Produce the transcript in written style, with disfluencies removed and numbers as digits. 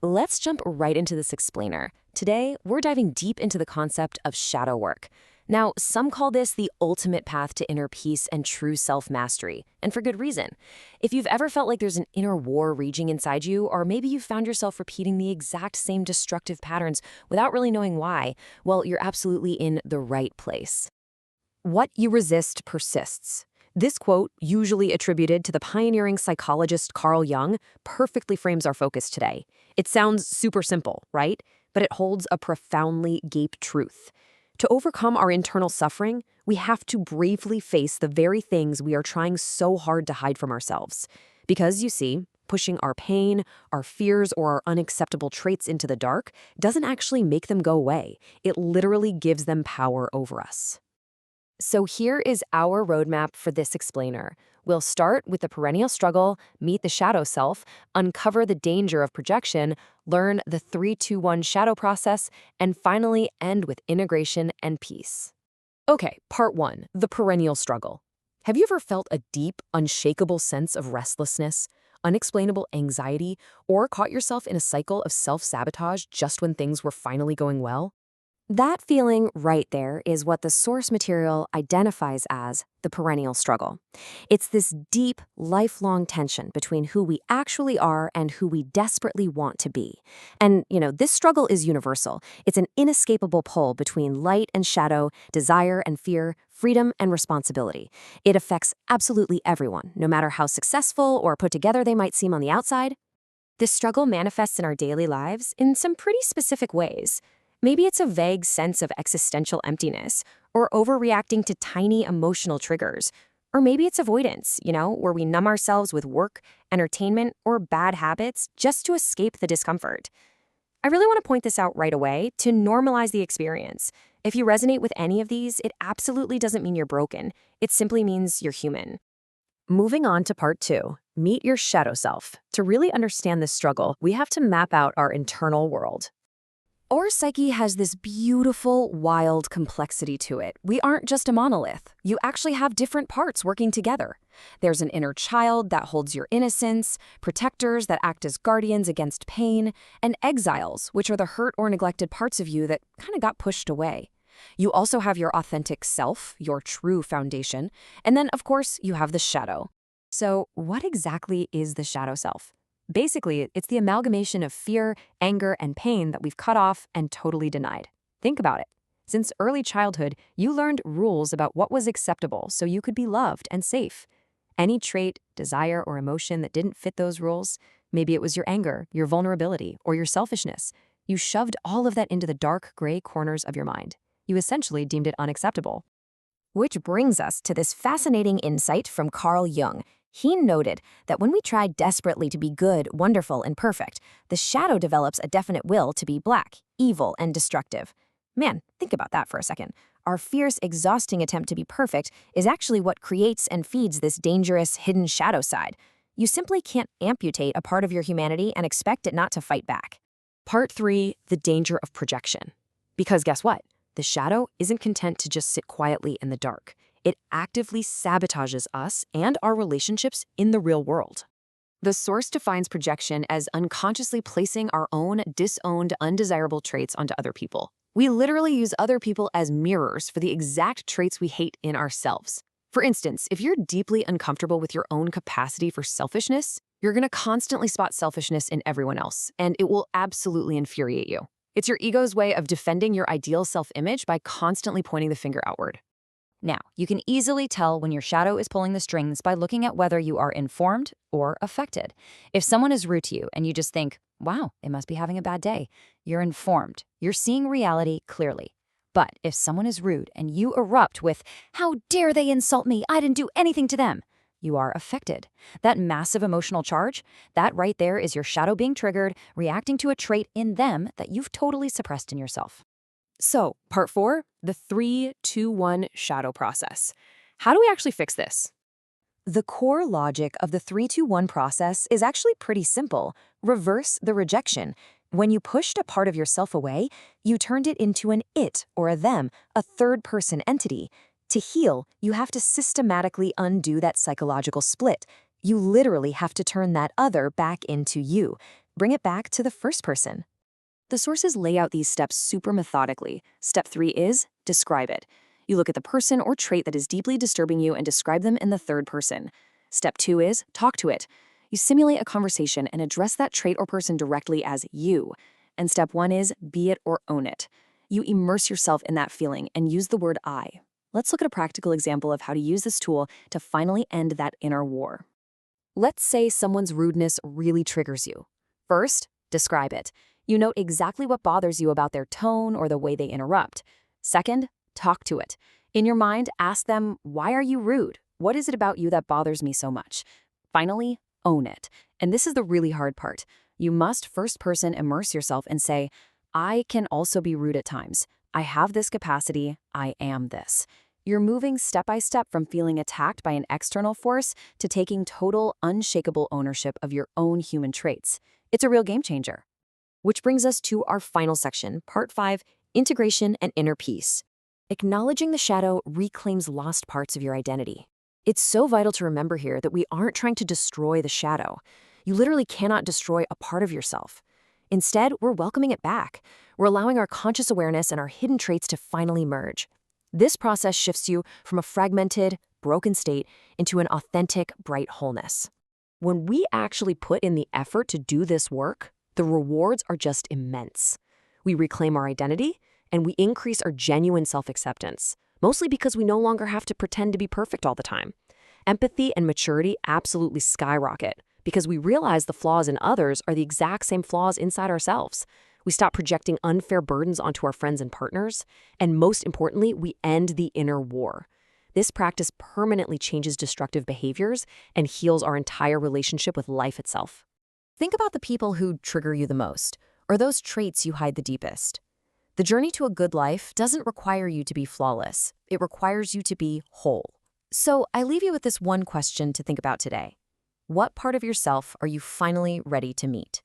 Let's jump right into this explainer. Today, we're diving deep into the concept of shadow work. Now, some call this the ultimate path to inner peace and true self-mastery, and for good reason. If you've ever felt like there's an inner war raging inside you, or maybe you found yourself repeating the exact same destructive patterns without really knowing why, well, you're absolutely in the right place. What you resist persists. This quote, usually attributed to the pioneering psychologist Carl Jung, perfectly frames our focus today. It sounds super simple, right? But it holds a profoundly gaped truth. To overcome our internal suffering, we have to bravely face the very things we are trying so hard to hide from ourselves. Because, you see, pushing our pain, our fears, or our unacceptable traits into the dark doesn't actually make them go away. It literally gives them power over us. So here is our roadmap for this explainer. We'll start with the perennial struggle, meet the shadow self, uncover the danger of projection, learn the 3-2-1 shadow process, and finally end with integration and peace. Okay, part 1, the perennial struggle. Have you ever felt a deep, unshakable sense of restlessness, unexplainable anxiety, or caught yourself in a cycle of self-sabotage just when things were finally going well? That feeling right there is what the source material identifies as the perennial struggle. It's this deep, lifelong tension between who we actually are and who we desperately want to be. And, this struggle is universal. It's an inescapable pull between light and shadow, desire and fear, freedom and responsibility. It affects absolutely everyone, no matter how successful or put together they might seem on the outside. This struggle manifests in our daily lives in some pretty specific ways. Maybe it's a vague sense of existential emptiness, or overreacting to tiny emotional triggers. Or maybe it's avoidance, where we numb ourselves with work, entertainment, or bad habits just to escape the discomfort. I really want to point this out right away to normalize the experience. If you resonate with any of these, it absolutely doesn't mean you're broken. It simply means you're human. Moving on to part 2, meet your shadow self. To really understand this struggle, we have to map out our internal world. Our psyche has this beautiful, wild complexity to it. We aren't just a monolith. You actually have different parts working together. There's an inner child that holds your innocence, protectors that act as guardians against pain, and exiles, which are the hurt or neglected parts of you that kind of got pushed away. You also have your authentic self, your true foundation, and then, of course, you have the shadow. So, what exactly is the shadow self? Basically, it's the amalgamation of fear, anger, and pain that we've cut off and totally denied. Think about it. Since early childhood, you learned rules about what was acceptable so you could be loved and safe. Any trait, desire, or emotion that didn't fit those rules, maybe it was your anger, your vulnerability, or your selfishness, you shoved all of that into the dark gray corners of your mind. You essentially deemed it unacceptable. Which brings us to this fascinating insight from Carl Jung. He noted that when we try desperately to be good, wonderful, and perfect, the shadow develops a definite will to be black, evil, and destructive. Man, think about that for a second. Our fierce, exhausting attempt to be perfect is actually what creates and feeds this dangerous, hidden shadow side. You simply can't amputate a part of your humanity and expect it not to fight back. Part 3, the danger of projection. Because guess what? The shadow isn't content to just sit quietly in the dark. It actively sabotages us and our relationships in the real world. The source defines projection as unconsciously placing our own disowned, undesirable traits onto other people. We literally use other people as mirrors for the exact traits we hate in ourselves. For instance, if you're deeply uncomfortable with your own capacity for selfishness, you're going to constantly spot selfishness in everyone else, and it will absolutely infuriate you. It's your ego's way of defending your ideal self-image by constantly pointing the finger outward. Now, you can easily tell when your shadow is pulling the strings by looking at whether you are informed or affected. If someone is rude to you and you just think, wow, they must be having a bad day, you're informed. You're seeing reality clearly. But if someone is rude and you erupt with, how dare they insult me, I didn't do anything to them, you are affected. That massive emotional charge, that right there is your shadow being triggered, reacting to a trait in them that you've totally suppressed in yourself. So, part 4, the 3-2-1 shadow process. How do we actually fix this? The core logic of the 3-2-1 process is actually pretty simple. Reverse the rejection. When you pushed a part of yourself away, you turned it into an it or a them, a third-person entity. To heal, you have to systematically undo that psychological split. You literally have to turn that other back into you. Bring it back to the first person. The sources lay out these steps super methodically. Step 3 is describe it. You look at the person or trait that is deeply disturbing you and describe them in the third person. Step 2 is talk to it. You simulate a conversation and address that trait or person directly as you. And step 1 is be it or own it. You immerse yourself in that feeling and use the word I. Let's look at a practical example of how to use this tool to finally end that inner war. Let's say someone's rudeness really triggers you. First, describe it. You note exactly what bothers you about their tone or the way they interrupt. Second, talk to it. In your mind, ask them, why are you rude? What is it about you that bothers me so much? Finally, own it. And this is the really hard part. You must first person immerse yourself and say, I can also be rude at times. I have this capacity. I am this. You're moving step by step from feeling attacked by an external force to taking total, unshakable ownership of your own human traits. It's a real game changer. Which brings us to our final section, Part 5, Integration and Inner Peace. Acknowledging the shadow reclaims lost parts of your identity. It's so vital to remember here that we aren't trying to destroy the shadow. You literally cannot destroy a part of yourself. Instead, we're welcoming it back. We're allowing our conscious awareness and our hidden traits to finally merge. This process shifts you from a fragmented, broken state into an authentic, bright wholeness. When we actually put in the effort to do this work, the rewards are just immense. We reclaim our identity, and we increase our genuine self-acceptance, mostly because we no longer have to pretend to be perfect all the time. Empathy and maturity absolutely skyrocket because we realize the flaws in others are the exact same flaws inside ourselves. We stop projecting unfair burdens onto our friends and partners, and most importantly, we end the inner war. This practice permanently changes destructive behaviors and heals our entire relationship with life itself. Think about the people who trigger you the most, or those traits you hide the deepest. The journey to a good life doesn't require you to be flawless. It requires you to be whole. So I leave you with this one question to think about today. What part of yourself are you finally ready to meet?